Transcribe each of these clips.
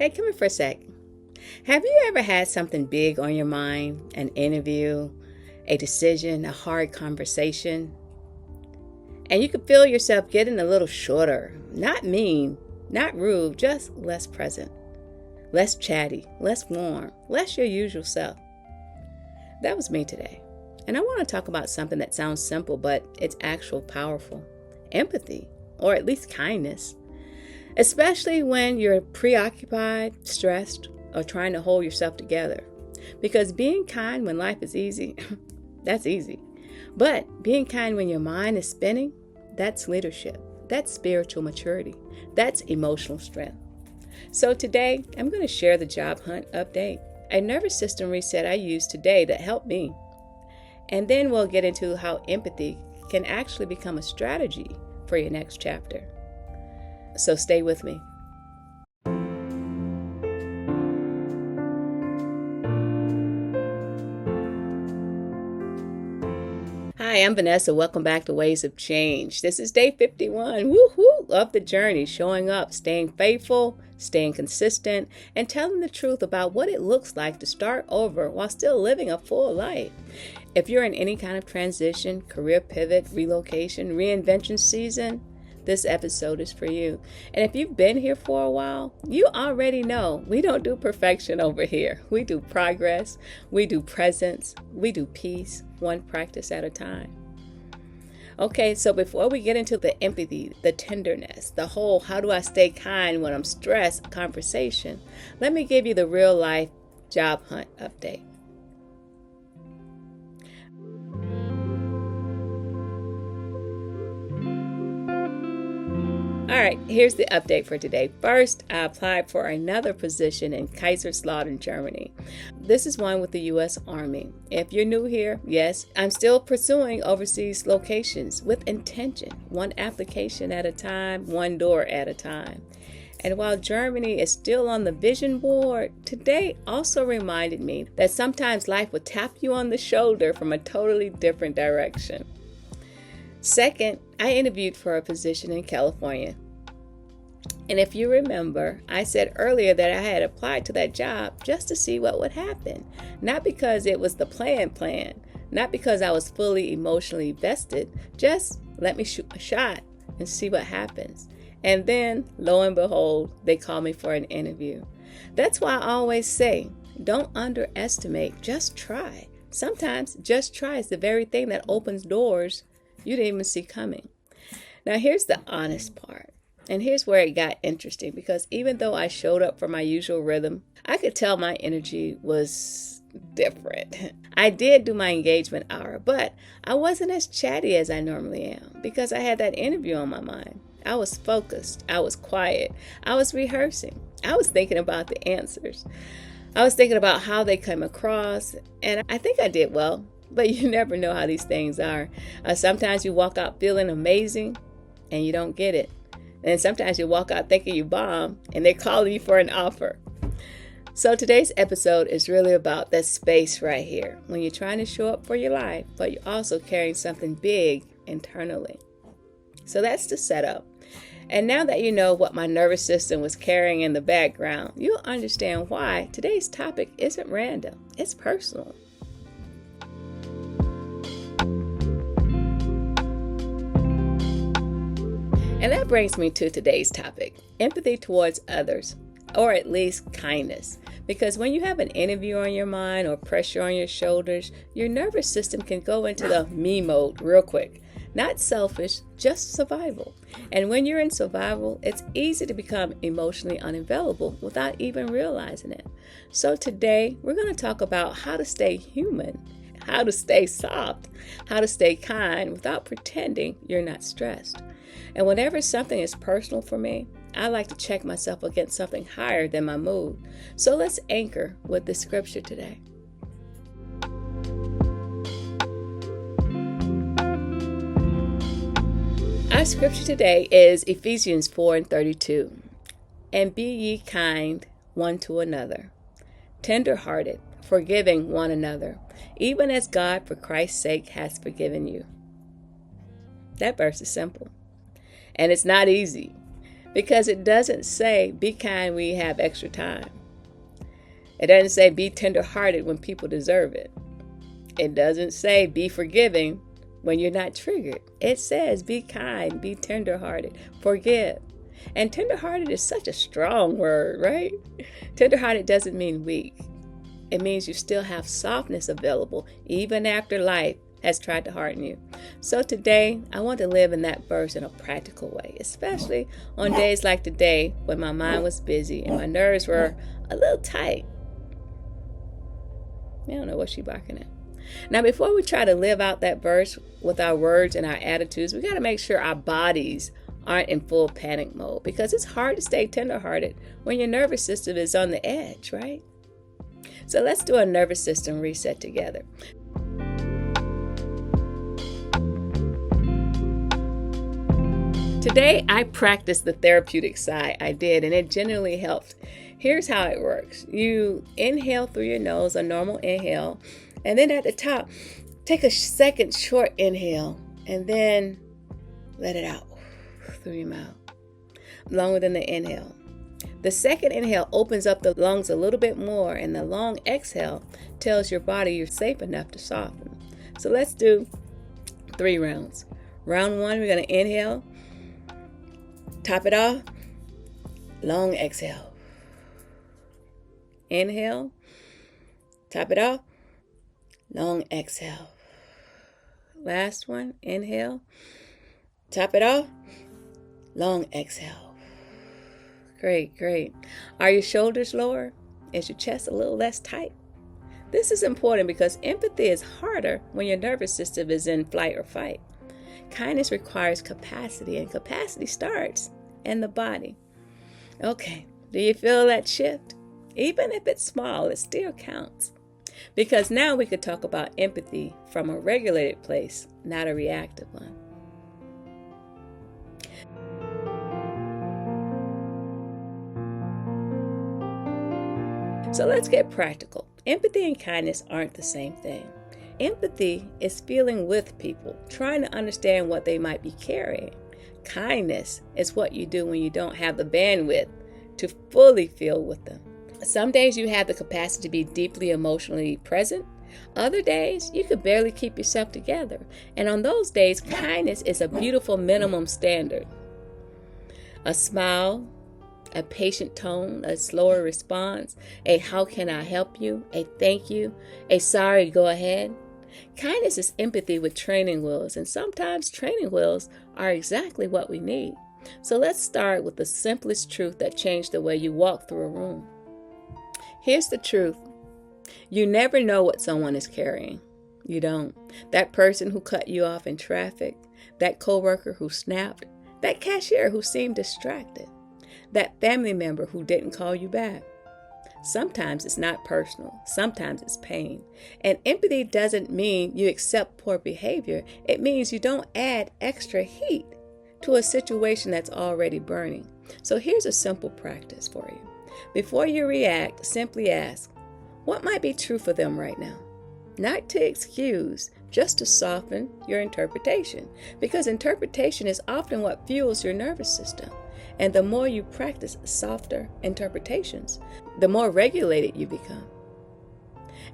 Hey, come here for a sec. Have you ever had something big on your mind? An interview, a decision, a hard conversation? And you could feel yourself getting a little shorter. Not mean, not rude, just less present. Less chatty, less warm, less your usual self. That was me today. And I want to talk about something that sounds simple, but it's actually powerful. Empathy, or at least kindness. Especially when you're preoccupied, stressed, or trying to hold yourself together. Because being kind when life is easy, that's easy. But being kind when your mind is spinning, that's leadership. That's spiritual maturity. That's emotional strength. So today, I'm going to share the job hunt update, a nervous system reset I used today that helped me. And then we'll get into how empathy can actually become a strategy for your next chapter. So stay with me. Hi, I'm Vanessa. Welcome back to Ways of Change. This is day 51 of the journey, showing up, staying faithful, staying consistent, and telling the truth about what it looks like to start over while still living a full life. If you're in any kind of transition, career pivot, relocation, reinvention season, this episode is for you. And if you've been here for a while, you already know we don't do perfection over here. We do progress, we do presence, we do peace, one practice at a time. Okay, so before we get into the empathy, the tenderness, the whole how do I stay kind when I'm stressed conversation, let me give you the real life job hunt update. All right, here's the update for today. First, I applied for another position in Kaiserslautern, Germany. This is one with the U.S. Army. If you're new here, yes, I'm still pursuing overseas locations with intention, one application at a time, one door at a time. And while Germany is still on the vision board, today also reminded me that sometimes life will tap you on the shoulder from a totally different direction. Second, I interviewed for a position in California. And if you remember, I said earlier that I had applied to that job just to see what would happen. Not because it was the plan, not because I was fully emotionally vested, just let me shoot a shot and see what happens. And then, lo and behold, they called me for an interview. That's why I always say, don't underestimate, just try. Sometimes just try is the very thing that opens doors you didn't even see coming. Now here's the honest part. And here's where it got interesting, because even though I showed up for my usual rhythm, I could tell my energy was different. I did do my engagement hour, but I wasn't as chatty as I normally am because I had that interview on my mind. I was focused. I was quiet. I was rehearsing. I was thinking about the answers. I was thinking about how they come across, and I think I did well. But you never know how these things are. Sometimes you walk out feeling amazing and you don't get it. And sometimes you walk out thinking you bomb and they're calling you for an offer. So today's episode is really about that space right here. When you're trying to show up for your life, but you're also carrying something big internally. So that's the setup. And now that you know what my nervous system was carrying in the background, you'll understand why today's topic isn't random. It's personal. And that brings me to today's topic, empathy towards others, or at least kindness. Because when you have an interview on your mind or pressure on your shoulders, your nervous system can go into the me mode real quick. Not selfish, just survival. And when you're in survival, it's easy to become emotionally unavailable without even realizing it. So today, we're going to talk about how to stay human, how to stay soft, how to stay kind without pretending you're not stressed. And whenever something is personal for me, I like to check myself against something higher than my mood. So let's anchor with the scripture today. Our scripture today is Ephesians 4:32. And be ye kind one to another, tender-hearted, forgiving one another, even as God for Christ's sake has forgiven you. That verse is simple. And it's not easy, Because it doesn't say be kind when you have extra time. It doesn't say be tenderhearted when people deserve it. It doesn't say be forgiving when you're not triggered. It says be kind, be tenderhearted, forgive. And tenderhearted is such a strong word, right? Tenderhearted doesn't mean weak. It means you still have softness available even after life has tried to harden you. So today, I want to live in that verse in a practical way, especially on days like today when my mind was busy and my nerves were a little tight. I don't know what she's barking at. Now, before we try to live out that verse with our words and our attitudes, we got to make sure our bodies aren't in full panic mode, because it's hard to stay tenderhearted when your nervous system is on the edge, right? So let's do a nervous system reset together. Today, I practiced the therapeutic sigh. I did, and it genuinely helped. Here's how it works. You inhale through your nose, a normal inhale, and then at the top, take a second short inhale, and then let it out through your mouth, longer than the inhale. The second inhale opens up the lungs a little bit more, and the long exhale tells your body you're safe enough to soften. So let's do 3 rounds. Round 1, we're going to inhale, top it off, long exhale. Inhale, top it off, long exhale. Last one, inhale, top it off, long exhale. Great, great. Are your shoulders lower? Is your chest a little less tight? This is important because empathy is harder when your nervous system is in flight or fight. Kindness requires capacity, and capacity starts in the body. Okay, do you feel that shift? Even if it's small, it still counts. Because now we could talk about empathy from a regulated place, not a reactive one. So let's get practical. Empathy and kindness aren't the same thing. Empathy is feeling with people, trying to understand what they might be carrying. Kindness is what you do when you don't have the bandwidth to fully feel with them. Some days you have the capacity to be deeply emotionally present. Other days you could barely keep yourself together. And on those days, kindness is a beautiful minimum standard. A smile, a patient tone, a slower response, a how can I help you, a thank you, a sorry, go ahead. Kindness is empathy with training wheels, and sometimes training wheels are exactly what we need. So let's start with the simplest truth that changed the way you walk through a room. Here's the truth. You never know what someone is carrying. You don't. That person who cut you off in traffic, that coworker who snapped, that cashier who seemed distracted, that family member who didn't call you back. Sometimes it's not personal. Sometimes it's pain. And empathy doesn't mean you accept poor behavior. It means you don't add extra heat to a situation that's already burning. So here's a simple practice for you. Before you react, simply ask, what might be true for them right now? Not to excuse, just to soften your interpretation. Because interpretation is often what fuels your nervous system. And the more you practice softer interpretations, the more regulated you become.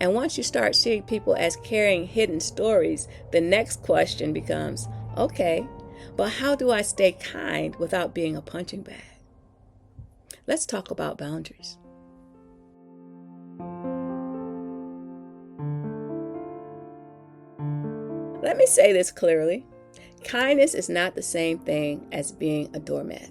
And once you start seeing people as carrying hidden stories, the next question becomes, okay, but how do I stay kind without being a punching bag? Let's talk about boundaries. Let me say this clearly. Kindness is not the same thing as being a doormat.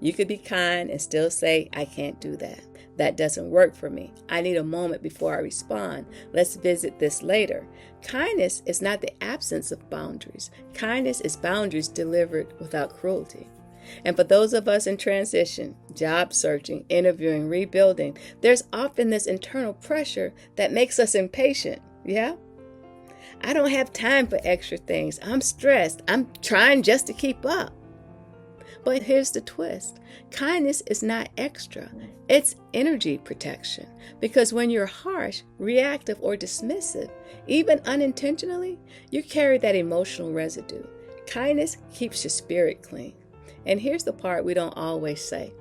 You could be kind and still say, I can't do that. That doesn't work for me. I need a moment before I respond. Let's visit this later. Kindness is not the absence of boundaries. Kindness is boundaries delivered without cruelty. And for those of us in transition, job searching, interviewing, rebuilding, there's often this internal pressure that makes us impatient. Yeah? I don't have time for extra things. I'm stressed. I'm trying just to keep up. But here's the twist. Kindness is not extra. It's energy protection. Because when you're harsh, reactive, or dismissive, even unintentionally, you carry that emotional residue. Kindness keeps your spirit clean. And here's the part we don't always say.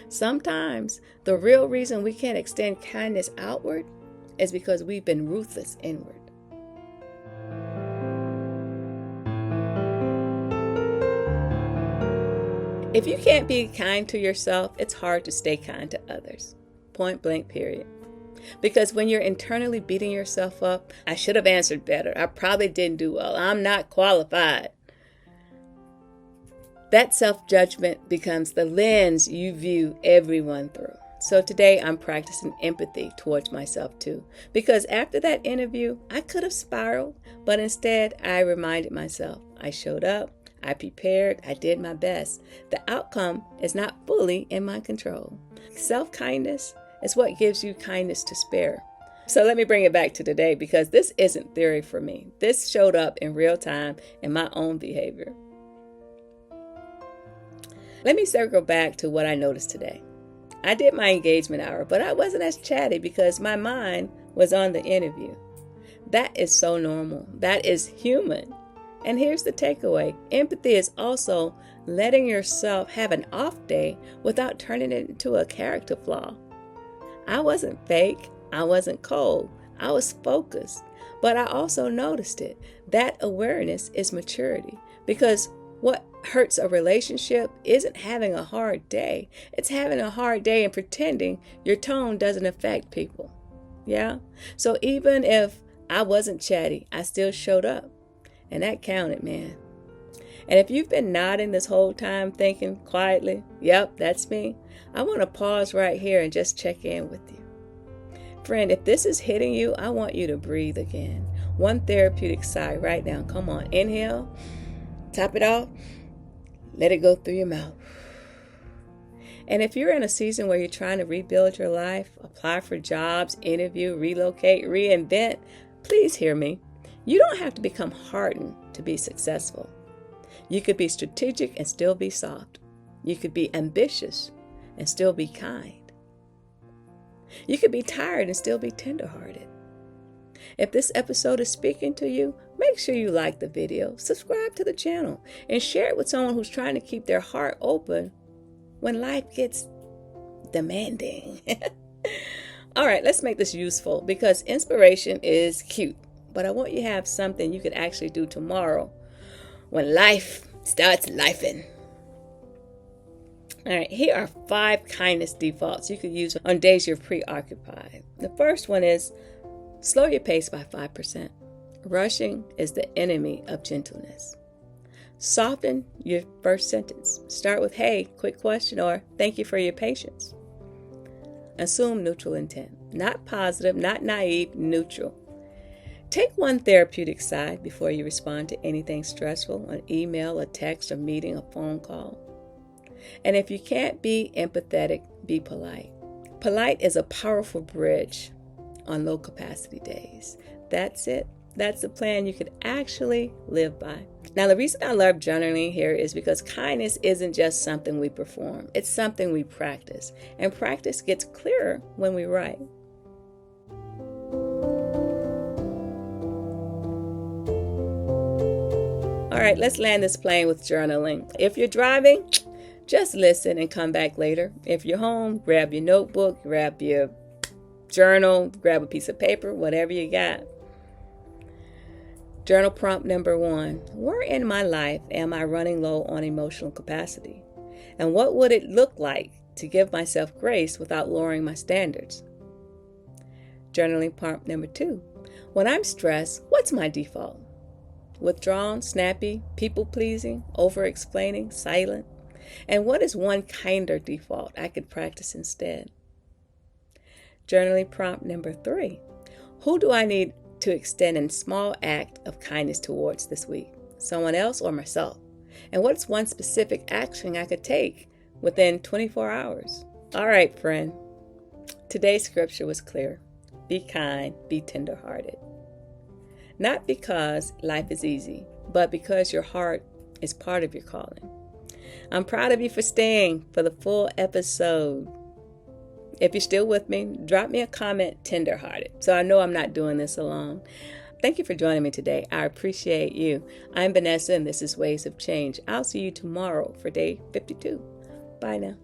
Sometimes the real reason we can't extend kindness outward is because we've been ruthless inward. If you can't be kind to yourself, it's hard to stay kind to others. Point blank, period. Because when you're internally beating yourself up, I should have answered better. I probably didn't do well. I'm not qualified. That self-judgment becomes the lens you view everyone through. So today I'm practicing empathy towards myself too. Because after that interview, I could have spiraled, but instead I reminded myself I showed up. I prepared, I did my best. The outcome is not fully in my control. Self-kindness is what gives you kindness to spare. So let me bring it back to today because this isn't theory for me. This showed up in real time in my own behavior. Let me circle back to what I noticed today. I did my engagement hour, but I wasn't as chatty because my mind was on the interview. That is so normal. That is human. And here's the takeaway. Empathy is also letting yourself have an off day without turning it into a character flaw. I wasn't fake. I wasn't cold. I was focused. But I also noticed it. That awareness is maturity. Because what hurts a relationship isn't having a hard day. It's having a hard day and pretending your tone doesn't affect people. Yeah? So even if I wasn't chatty, I still showed up. And that counted, man. And if you've been nodding this whole time thinking quietly, yep, that's me, I want to pause right here and just check in with you. Friend, if this is hitting you, I want you to breathe again. One therapeutic sigh right now. Come on, inhale, top it off, let it go through your mouth. And if you're in a season where you're trying to rebuild your life, apply for jobs, interview, relocate, reinvent, please hear me. You don't have to become hardened to be successful. You could be strategic and still be soft. You could be ambitious and still be kind. You could be tired and still be tenderhearted. If this episode is speaking to you, make sure you like the video, subscribe to the channel, and share it with someone who's trying to keep their heart open when life gets demanding. All right, let's make this useful because inspiration is cute. But I want you to have something you could actually do tomorrow when life starts lifing. All right, here are 5 kindness defaults you could use on days you're preoccupied. The first one is slow your pace by 5%. Rushing is the enemy of gentleness. Soften your first sentence. Start with, hey, quick question, or thank you for your patience. Assume neutral intent. Not positive, not naive, neutral. Take one therapeutic sigh before you respond to anything stressful, an email, a text, a meeting, a phone call. And if you can't be empathetic, be polite. Polite is a powerful bridge on low capacity days. That's it. That's a plan you could actually live by. Now, the reason I love journaling here is because kindness isn't just something we perform. It's something we practice. And practice gets clearer when we write. All right, let's land this plane with journaling. If you're driving, just listen and come back later. If you're home, grab your notebook, grab your journal, grab a piece of paper, whatever you got. Journal prompt number 1. Where in my life am I running low on emotional capacity? And what would it look like to give myself grace without lowering my standards? Journaling prompt number 2. When I'm stressed, what's my default? Withdrawn, snappy, people-pleasing, over-explaining, silent? And what is one kinder default I could practice instead? Journaling prompt number 3. Who do I need to extend a small act of kindness towards this week? Someone else or myself? And what's one specific action I could take within 24 hours? All right, friend. Today's scripture was clear. Be kind, be tenderhearted. Not because life is easy, but because your heart is part of your calling. I'm proud of you for staying for the full episode. If you're still with me, drop me a comment, tenderhearted, so I know I'm not doing this alone. Thank you for joining me today. I appreciate you. I'm Vanessa, and this is Ways of Change. I'll see you tomorrow for day 52. Bye now.